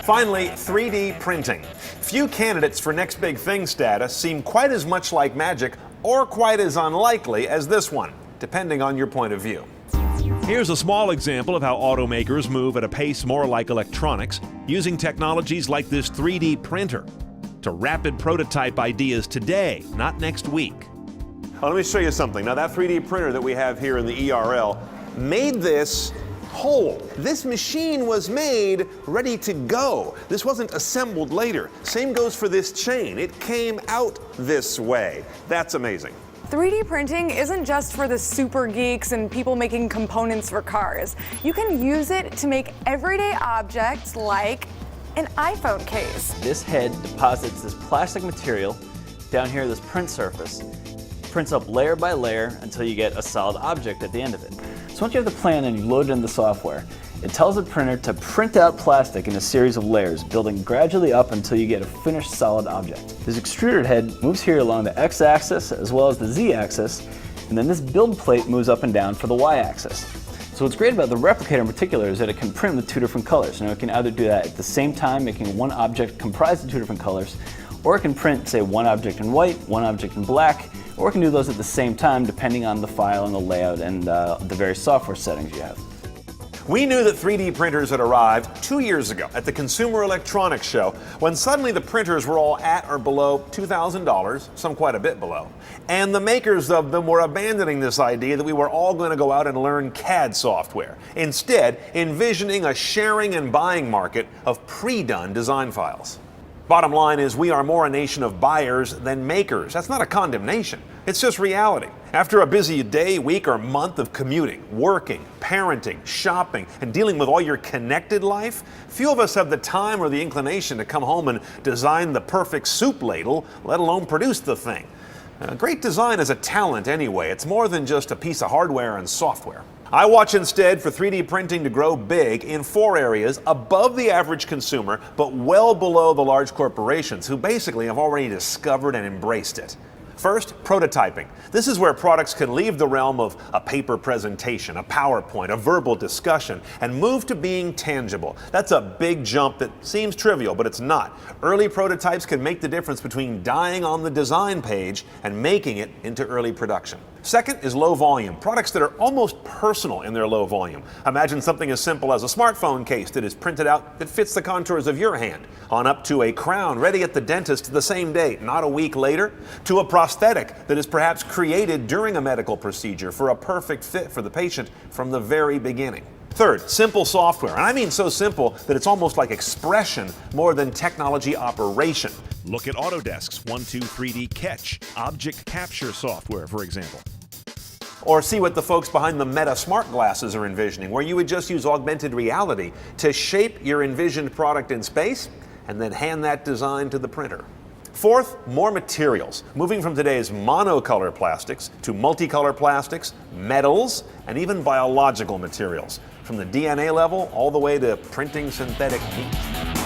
Finally, 3D printing. Few candidates for next big thing status seem quite as much like magic or quite as unlikely as this one, depending on your point of view. Here's a small example of how automakers move at a pace more like electronics, using technologies like this 3D printer to rapid prototype ideas today, not next week. Let me show you something. Now, that 3D printer that we have here in the ERL made this whole. This machine was made ready to go. This wasn't assembled later. Same goes for this chain. It came out this way. That's amazing. 3D printing isn't just for the super geeks and people making components for cars. You can use it to make everyday objects like an iPhone case. This head deposits this plastic material down here, this print surface, prints up layer by layer until you get a solid object at the end of it. So once you have the plan and you load it in the software, it tells the printer to print out plastic in a series of layers, building gradually up until you get a finished solid object. This extruded head moves here along the x-axis as well as the z-axis, and then this build plate moves up and down for the y-axis. So what's great about the replicator in particular is that it can print with two different colors. Now it can either do that at the same time, making one object comprised of two different colors, or it can print, say, one object in white, one object in black, or it can do those at the same time depending on the file and the layout and the various software settings you have. We knew that 3D printers had arrived 2 years ago at the Consumer Electronics Show, when suddenly the printers were all at or below $2,000, some quite a bit below. And the makers of them were abandoning this idea that we were all going to go out and learn CAD software, instead envisioning a sharing and buying market of pre-done design files. Bottom line is, we are more a nation of buyers than makers. That's not a condemnation. It's just reality. After a busy day, week, or month of commuting, working, parenting, shopping, and dealing with all your connected life, few of us have the time or the inclination to come home and design the perfect soup ladle, let alone produce the thing. Great design is a talent anyway. It's more than just a piece of hardware and software. I watch instead for 3D printing to grow big in 4 areas above the average consumer, but well below the large corporations who basically have already discovered and embraced it. First, prototyping. This is where products can leave the realm of a paper presentation, a PowerPoint, a verbal discussion, and move to being tangible. That's a big jump that seems trivial, but it's not. Early prototypes can make the difference between dying on the design page and making it into early production. Second is low volume, products that are almost personal in their low volume. Imagine something as simple as a smartphone case that is printed out that fits the contours of your hand, on up to a crown ready at the dentist the same day, not a week later, to a prosthetic that is perhaps created during a medical procedure for a perfect fit for the patient from the very beginning. Third, simple software, and I mean so simple that it's almost like expression more than technology operation. Look at Autodesk's 123D Catch object capture software, for example. Or see what the folks behind the Meta smart glasses are envisioning, where you would just use augmented reality to shape your envisioned product in space and then hand that design to the printer. Fourth, more materials, moving from today's monocolor plastics to multicolor plastics, metals, and even biological materials, from the DNA level all the way to printing synthetic meat.